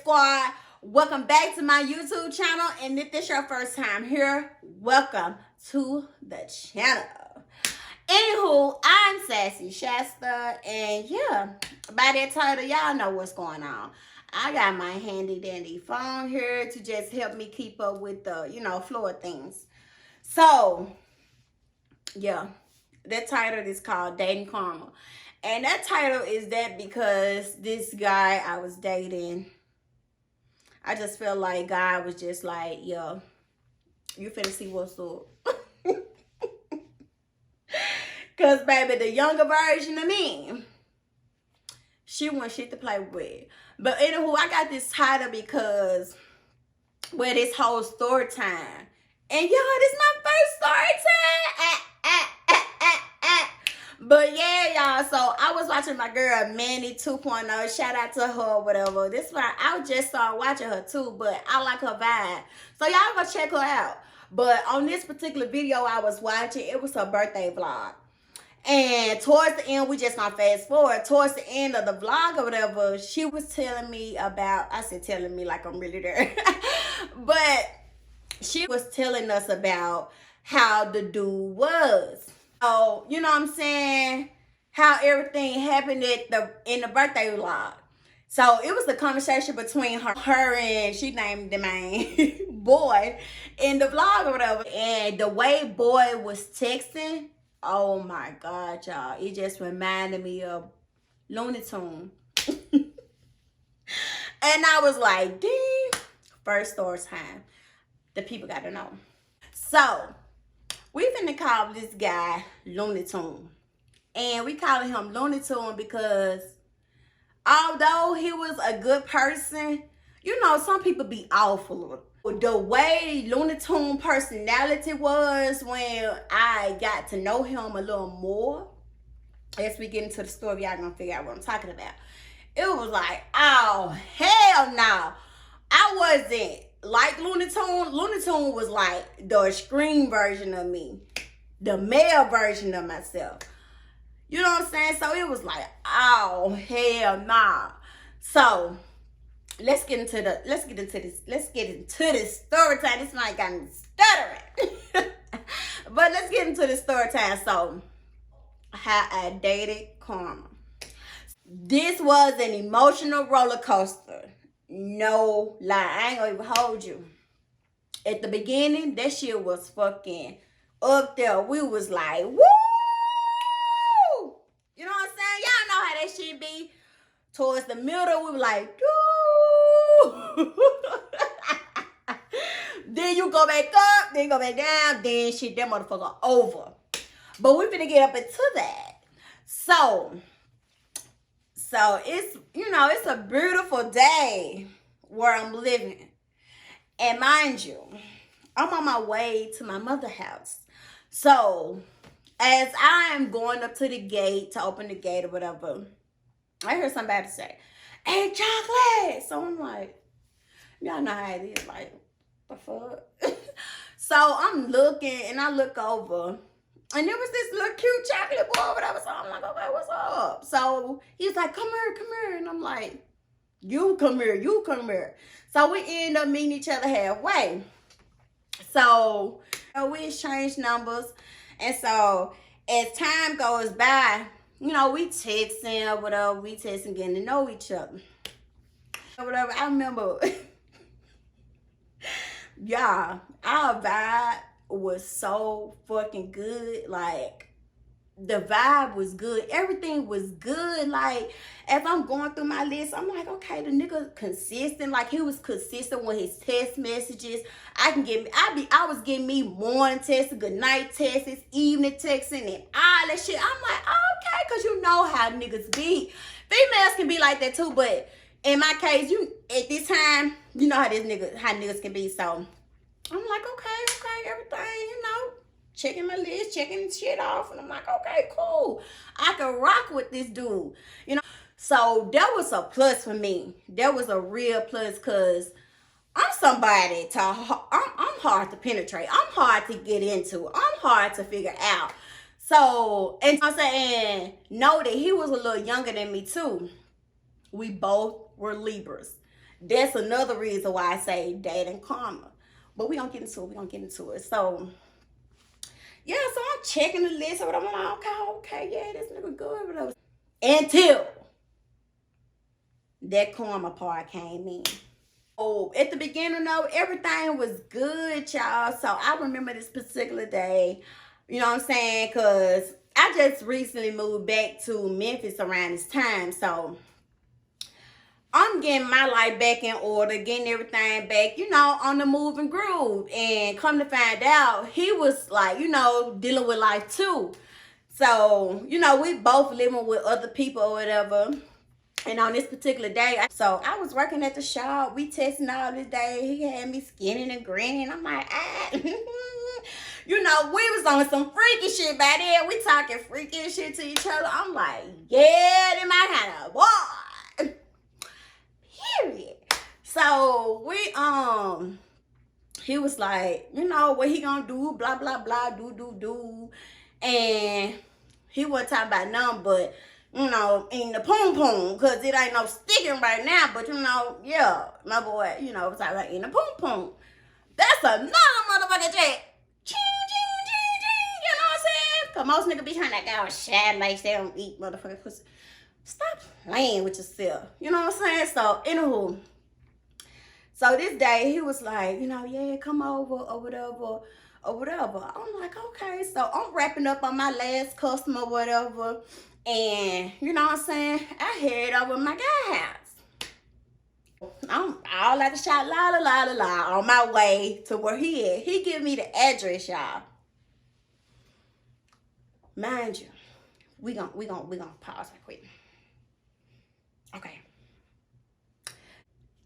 Squad. Welcome back to my YouTube channel. And if this is your first time here, welcome to the channel. Anywho, I'm Sassy Shasta. And yeah, by that title, y'all know what's going on. I got my handy dandy phone here to just help me keep up with the, flow of things. So, yeah, that title is called Dating Karma. And that title is that because this guy I was dating, I just felt like God was just like, yo, you finna see what's up. Because, baby, the younger version of me, she wasn't shit to play with. But anywho, I got this title because, well, this whole story time. And y'all, this my first story time. But yeah, y'all, so I was watching my girl Manny 2.0. Shout out to her or whatever. This one, I just started watching her too, but I like her vibe. So y'all go check her out. But on this particular video I was watching, it was her birthday vlog. And towards the end, we just gonna fast forward. Towards the end of the vlog or whatever, she was telling me about, I said telling me like I'm really there. But she was telling us about how the dude was. So, you know what I'm saying? How everything happened in the birthday vlog. So it was the conversation between her and she named the man boy in the vlog or whatever. And the way boy was texting, oh my God, y'all. It just reminded me of Looney Tune. And I was like, dang, first story time. The people got to know. So we finna call this guy Looney Tune. And we calling him Looney Tune because although he was a good person, you know, some people be awful. The way Looney Tune personality was when I got to know him a little more, as we get into the story, y'all gonna figure out what I'm talking about. It was like, oh, hell no. I wasn't like Looney Tune. Looney Tune was like the extreme version of me, the male version of myself. You know what I'm saying? So it was like, oh hell nah. So let's get into this story time. This might got me stuttering. But let's get into the story time. So how I dated karma. This was an emotional roller coaster. No lie. I ain't gonna even hold you. At the beginning, that shit was fucking up there. We was like, woo! You know what I'm saying? Y'all know how that shit be. Towards the middle, we were like, doo! Then you go back up, then you go back down, then shit, that motherfucker over. But we finna get up into that. So it's, it's a beautiful day where I'm living. And mind you, I'm on my way to my mother's house. So as I am going up to the gate to open the gate or whatever, I heard somebody say, hey, chocolate. So I'm like, y'all know how it is, like, the fuck? So I'm looking and I look over. And there was this little cute chocolate boy or whatever. So I'm like, okay, what's up? So he's like, come here. And I'm like, you come here. So we end up meeting each other halfway. So we exchanged numbers. And so as time goes by, we texting or whatever. We texting, getting to know each other. Or whatever. I remember, y'all, our vibe was so fucking good. Like, the vibe was good. Everything was good. Like, as I'm going through my list, I'm like, okay, the nigga consistent. Like, he was consistent with his text messages. I was getting me morning texts, good night texts, evening texting, and all that shit. I'm like, okay, because you know how niggas be. Females can be like that too, but in my case, at this time, you know how niggas can be. So I'm like, okay, everything, checking my list, checking shit off. And I'm like, okay, cool. I can rock with this dude, So that was a plus for me. That was a real plus because I'm somebody I'm hard to penetrate. I'm hard to get into. I'm hard to figure out. So, and I'm saying, know that he was a little younger than me too. We both were Libras. that's another reason why I say dating karma. But we gonna get into it. We gonna get into it. So yeah, so I'm checking the list or whatever. I'm like, okay, yeah, this nigga good, whatever. Until that karma part came in. Oh, at the beginning though, everything was good, y'all. So I remember this particular day, you know what I'm saying? Cause I just recently moved back to Memphis around this time. So I'm getting my life back in order, getting everything back, you know, on the move and groove. And come to find out, he was like, you know, dealing with life too. So, you know, we both living with other people or whatever. And on this particular day, I was working at the shop. We testing all this day. He had me skinning and grinning. I'm like, ah. You know, we was on some freaky shit by then. We talking freaky shit to each other. I'm like, yeah, they my kind of boy. Period. So he was like, you know, what he gonna do, blah, blah, blah, do. And he wasn't talking about nothing but, you know, in the poom poom, because it ain't no sticking right now, but you know, yeah, my boy, you know, was talking about in the poom poom. That's another motherfucking check. Ching, ching, ching, ching, you know what I'm saying? Because most niggas be trying to go shad like they don't eat motherfucking pussy. Stop playing with yourself. You know what I'm saying? So, anywho. So, this day, he was like, you know, yeah, come over or whatever. I'm like, okay. So, I'm wrapping up on my last customer or whatever. And, you know what I'm saying? I head over my guy's house. I'm all at the shop, la, on my way to where he is. He give me the address, y'all. Mind you, we gonna pause right quick. Okay.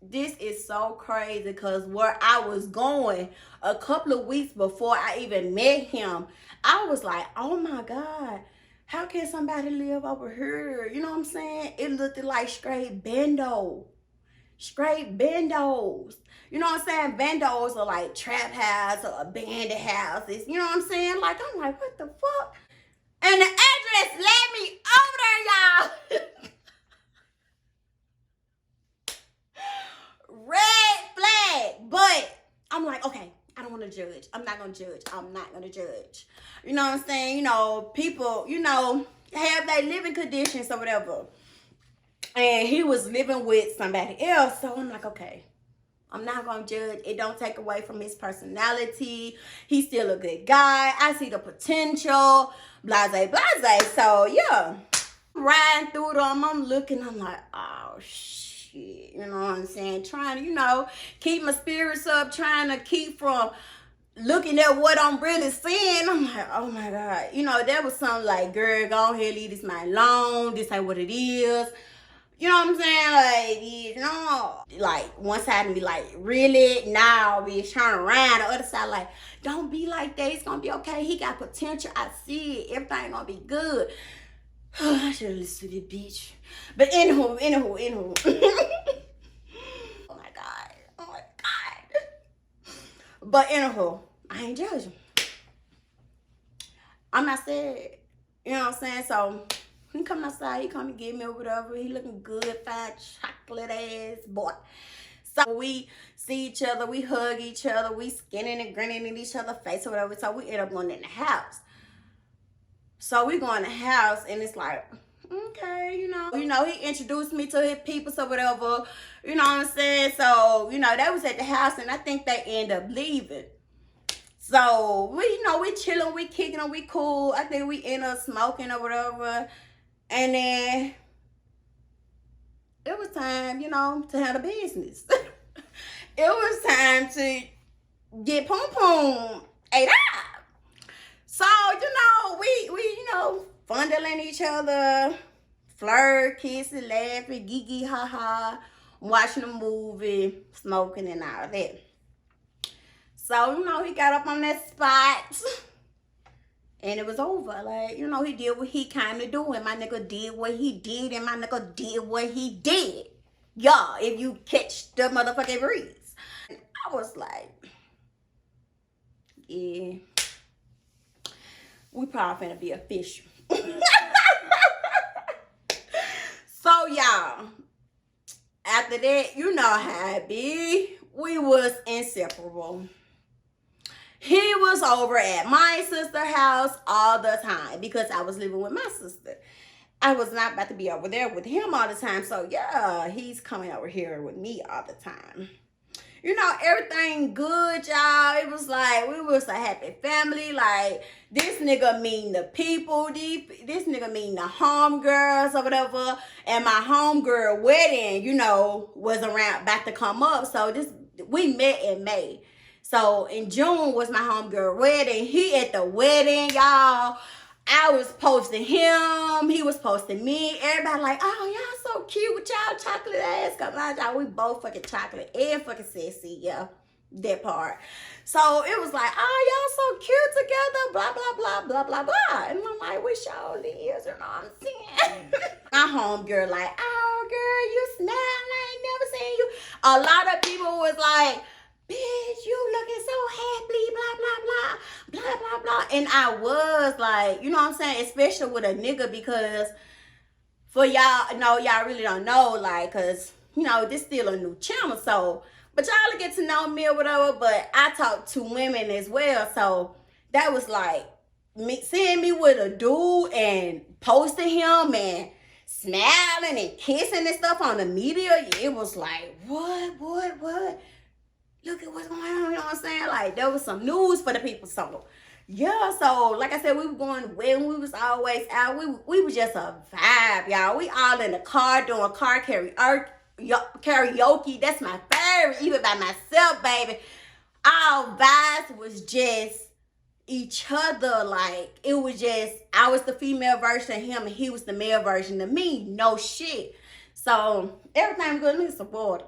This is so crazy because where I was going a couple of weeks before I even met him, I was like, oh my God, how can somebody live over here? You know what I'm saying? It looked like straight bendos. You know what I'm saying? Bendos are like trap house or abandoned houses. You know what I'm saying? Like, I'm like, what the fuck? And the address led me over there, y'all. Red flag. But I'm like, okay, I don't want to judge. I'm not going to judge. You know what I'm saying? You know, people, you know, have their living conditions or whatever. And he was living with somebody else. So I'm like, okay, I'm not going to judge. It don't take away from his personality. He's still a good guy. I see the potential. Blase. So, yeah. Riding through them. I'm looking. I'm like, oh, shit. You know what I'm saying? Trying to, you know, keep my spirits up. Trying to keep from looking at what I'm really seeing. I'm like, oh, my God. You know, there was something like, girl, go ahead, leave this man alone. This ain't what it is. You know what I'm saying? Like, you know, like one side be like, really? Now we turn around. The other side like, don't be like that. It's gonna be okay. He got potential. I see it. Everything gonna be good. I should have listened to this bitch. But anywho. Oh my God. But anywho, I ain't judging. I'm not scared. You know what I'm saying? So he come outside, he come and get me or whatever. He looking good, fine, chocolate ass boy. So we see each other, we hug each other, we skinning and grinning in each other's face or whatever. So we end up going in the house. So we go in the house and it's like, okay, you know, he introduced me to his people or whatever. You know what I'm saying? So, you know, they was at the house and I think they end up leaving. So we, you know, we chilling, we kicking, we cool. I think we end up smoking or whatever. And then it was time, you know, to handle business. It was time to get poom poom ate up. So, you know, we you know, fondling each other, flirt, kissing, laughing, gee ha ha, watching a movie, smoking and all that. So, you know, he got up on that spot. And it was over. Like, you know, he did what he kind of do. And my nigga did what he did. And my nigga did what he did. Y'all, if you catch the motherfucking breeze. And I was like, yeah. We probably finna be official. So, y'all. after that, you know how it be. We was inseparable. He was over at my sister's house all the time because I was living with my sister. I was not about to be over there with him all the time. So yeah, he's coming over here with me all the time. You know, everything good, y'all. It was like, we was a happy family. Like, this nigga mean the people. This nigga mean the homegirls or whatever. And my homegirl wedding, you know, was about to come up. So we met in May. So in June was my homegirl wedding. He at the wedding, y'all. I was posting him. He was posting me. Everybody like, oh, y'all so cute with y'all chocolate ass. Come on, y'all. We both fucking chocolate and fucking sexy. Yeah, that part. So it was like, oh, y'all so cute together. Blah, blah, blah, blah, blah, blah. And I'm like, wish y'all is. You know what I'm saying? My homegirl like, oh, girl, you smile. I ain't never seen you. A lot of people was like, bitch, you looking so happy, blah, blah, blah, blah, blah, blah. And I was like, you know what I'm saying? Especially with a nigga, because for y'all, no, y'all really don't know, like, because, you know, this still a new channel, so, but y'all will get to know me or whatever, but I talk to women as well, so that was like, seeing me with a dude and posting him and smiling and kissing and stuff on the media, it was like, what? Look at what's going on, you know what I'm saying? Like, there was some news for the people. So, yeah, so, like I said, we were going when we was always out. We was just a vibe, y'all. We all in the car doing car karaoke. That's my favorite, even by myself, baby. Our vibes was just each other. Like, it was just, I was the female version of him, and he was the male version of me. No shit. So, everything was good. Let me get some water.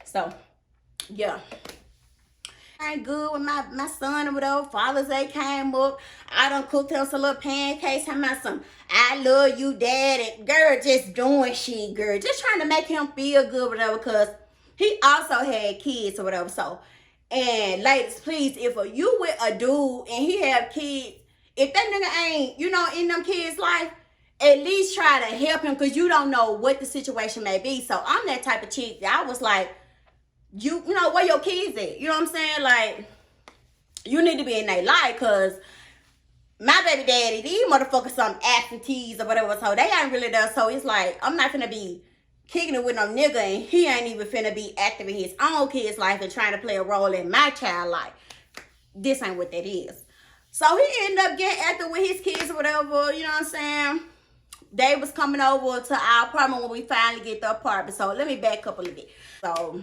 So, yeah. I ain't good with my son or whatever. Father's Day came up. I done cooked him some little pancakes. Talking about some, I love you, daddy. Girl, just doing shit, girl. Just trying to make him feel good or whatever, because he also had kids or whatever. So, and ladies, please, if you with a dude and he have kids, if that nigga ain't, you know, in them kids' life, at least try to help him, because you don't know what the situation may be. So I'm that type of chick that I was like, you know, where your kids at? You know what I'm saying? Like, you need to be in their life, because my baby daddy, these motherfuckers some absentees or whatever, so they ain't really there. So it's like, I'm not finna be kicking it with no nigga, and he ain't even finna be active in his own kid's life and trying to play a role in my child life. This ain't what that is. So he ended up getting active with his kids or whatever, you know what I'm saying? They was coming over to our apartment when we finally get the apartment. So let me back up a little bit. So,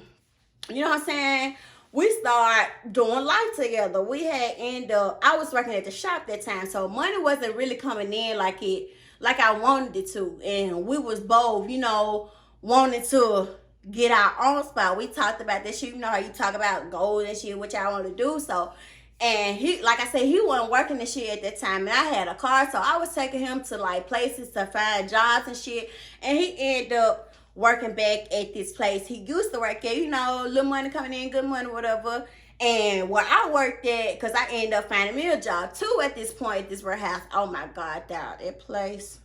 you know what I'm saying? We start doing life together. We had ended up, I was working at the shop that time, so money wasn't really coming in like I wanted it to. And we was both, you know, wanting to get our own spot. We talked about this shit, you know how you talk about goals and shit, what y'all want to do. So, and he, like I said, he wasn't working and shit at that time, and I had a car, so I was taking him to like places to find jobs and shit. And he ended up working back at this place he used to work at, you know, little money coming in, good money, whatever. And where I worked at, because I ended up finding me a job too at this point at this warehouse. Oh my God, that place.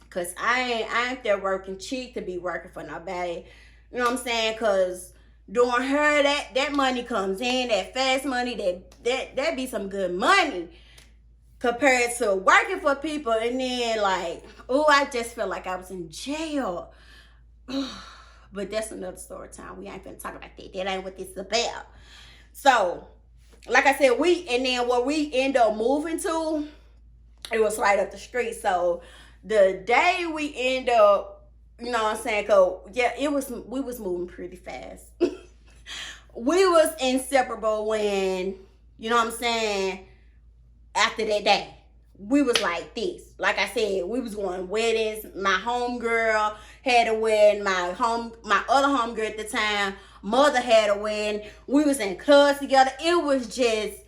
Because I ain't there working cheap to be working for nobody. You know what I'm saying? Because doing her, that money comes in, that fast money, that be some good money compared to working for people. And then like, oh, I just felt like I was in jail. But that's another story time. We ain't finna talk about that. That ain't what this is about. So, like I said, and then where we end up moving to, it was right up the street. So the day we end up, you know what I'm saying? Cause yeah, we was moving pretty fast. We was inseparable when, you know what I'm saying, after that day. We was like this. Like I said, we was going weddings. My homegirl had a wedding. My other homegirl at the time, mother had a wedding. We was in clubs together. It was just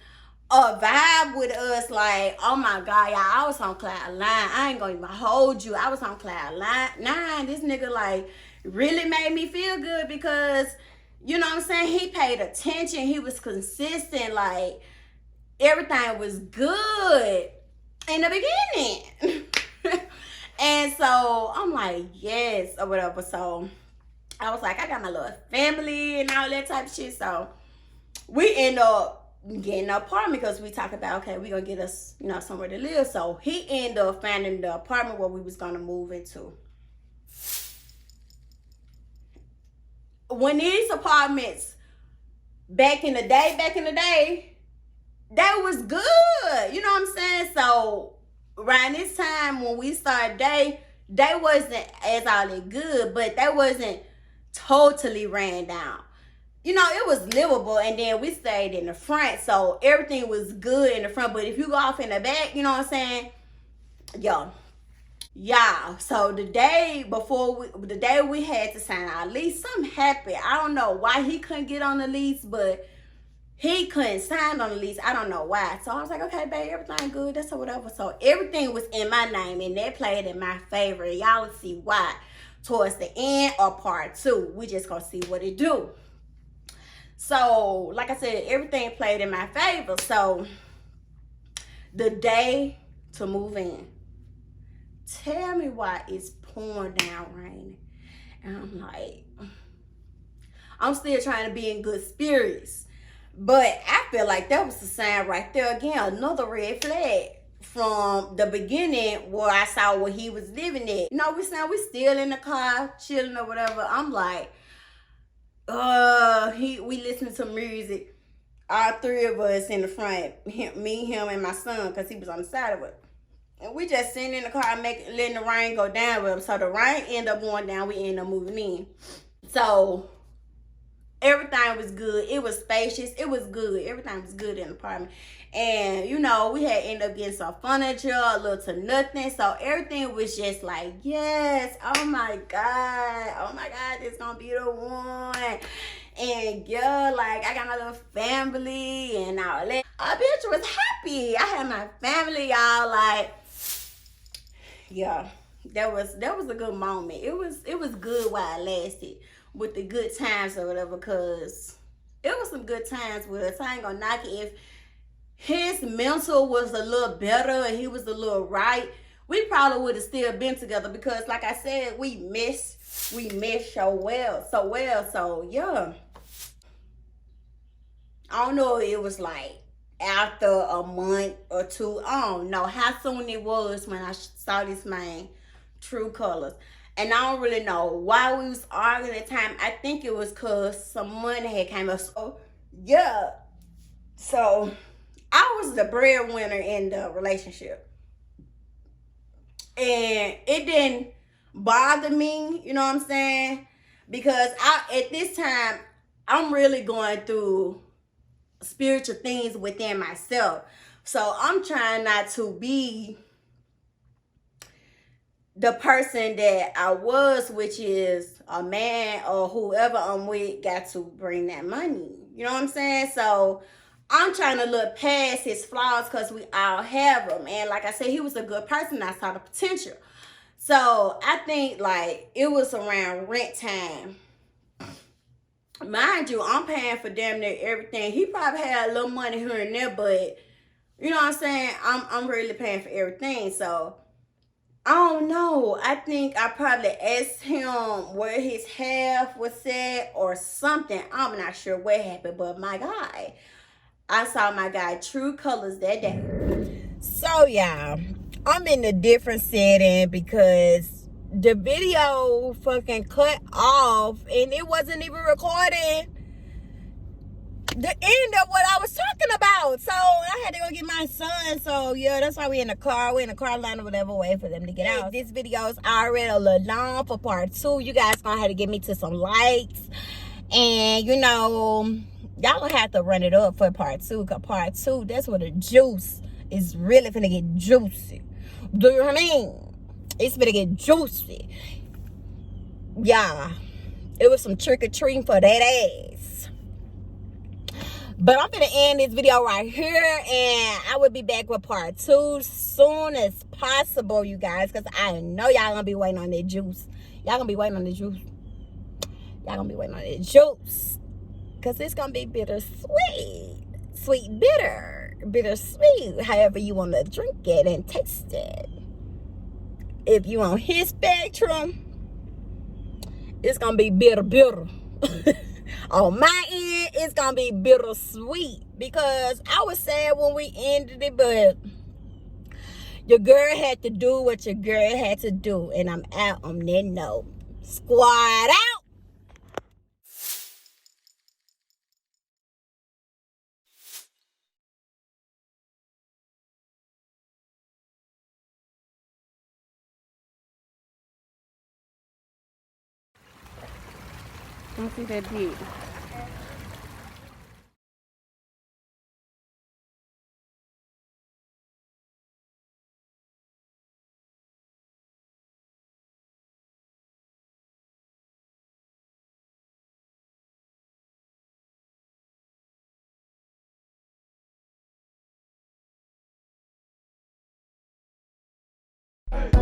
a vibe with us. Like, oh my God, y'all, I was on cloud nine. I ain't gonna even hold you. I was on cloud nine. This nigga like really made me feel good because, you know what I'm saying, he paid attention. He was consistent. Like, everything was good. in the beginning. And so I'm like, yes, or whatever. So I was like, I got my little family and all that type of shit. So we end up getting an apartment because we talked about, okay, we're going to get us, you know, somewhere to live. So he ended up finding the apartment where we was going to move into. When these apartments back in the day, that was good. You know what I'm saying? So around this time when we started dating, they wasn't as all that good, but that wasn't totally ran down. You know, it was livable, and then we stayed in the front, so everything was good in the front. But if you go off in the back, you know what I'm saying? Yeah. So the day we had to sign our lease, something happened. I don't know why he couldn't get on the lease, but he couldn't sign on the lease. I don't know why. So I was like, okay, babe, everything good. That's whatever. So everything was in my name, and that played in my favor. Y'all will see why towards the end or part 2. We just gonna see what it do. So, like I said, everything played in my favor. So, the day to move in, tell me why it's pouring down rain. And I'm like, I'm still trying to be in good spirits. But I feel like that was the sign right there again, another red flag from the beginning where I saw where he was living at. You know, we still in the car, chilling or whatever. I'm like, we listening to music, all 3 of us in the front, me, him, and my son, because he was on the side of it. And we just sitting in the car letting the rain go down with him. So the rain ended up going down, we ended up moving in. So everything was good. It was spacious. It was good. Everything was good in the apartment. And, you know, we had ended up getting some furniture, a little to nothing. So everything was just like, yes, oh my God, this gonna be the one. And yeah, like, I got my little family and all that. A bitch was happy. I had my family, y'all, like, yeah, that was a good moment. It was good while it lasted, with the good times or whatever, because it was some good times with us. I ain't gonna knock it. If his mental was a little better and he was a little right, we probably would have still been together, because like I said, we meshed so well. So yeah, I don't know if it was like after a month or 2. I don't know how soon it was when I saw this man true colors. And I don't really know why we was arguing at the time. I think it was because some money had came up. So yeah, so I was the breadwinner in the relationship, and it didn't bother me, you know what I'm saying? Because at this time, I'm really going through spiritual things within myself. So I'm trying not to be the person that I was, which is a man or whoever I'm with got to bring that money. You know what I'm saying? So I'm trying to look past his flaws, because we all have them. And like I said, he was a good person. I saw the potential. So I think like it was around rent time. Mind you, I'm paying for damn near everything. He probably had a little money here and there, but you know what I'm saying? I'm really paying for everything. So I don't know. I think I probably asked him where his half was at or something. I'm not sure what happened, but my guy, I saw my guy true colors that day. So yeah, I'm in a different setting because the video fucking cut off and it wasn't even recording the end of what I was talking about. So I had to go get my son. So yeah, that's why we in the car. We're in the car line or whatever, wait for them to get out. This video is already a little long for part 2. You guys gonna have to get me to some likes. And you know, y'all gonna have to run it up for part 2. Cause part 2, that's where the juice is really finna get juicy. Do you know what I mean? It's finna get juicy. Yeah. It was some trick-or-treating for that ass. But I'm gonna end this video right here, and I will be back with part 2 soon as possible, you guys, because I know y'all gonna be waiting on that juice. Y'all gonna be waiting on the juice. Y'all gonna be waiting on that juice, because it's gonna be bittersweet. sweet, bitter, bittersweet, however you want to drink it and taste it. If you on his spectrum, it's gonna be bitter. On my end, it's gonna be bittersweet, because I was sad when we ended it, but your girl had to do what your girl had to do, and I'm out on that note. Squad out. Let me see that dick.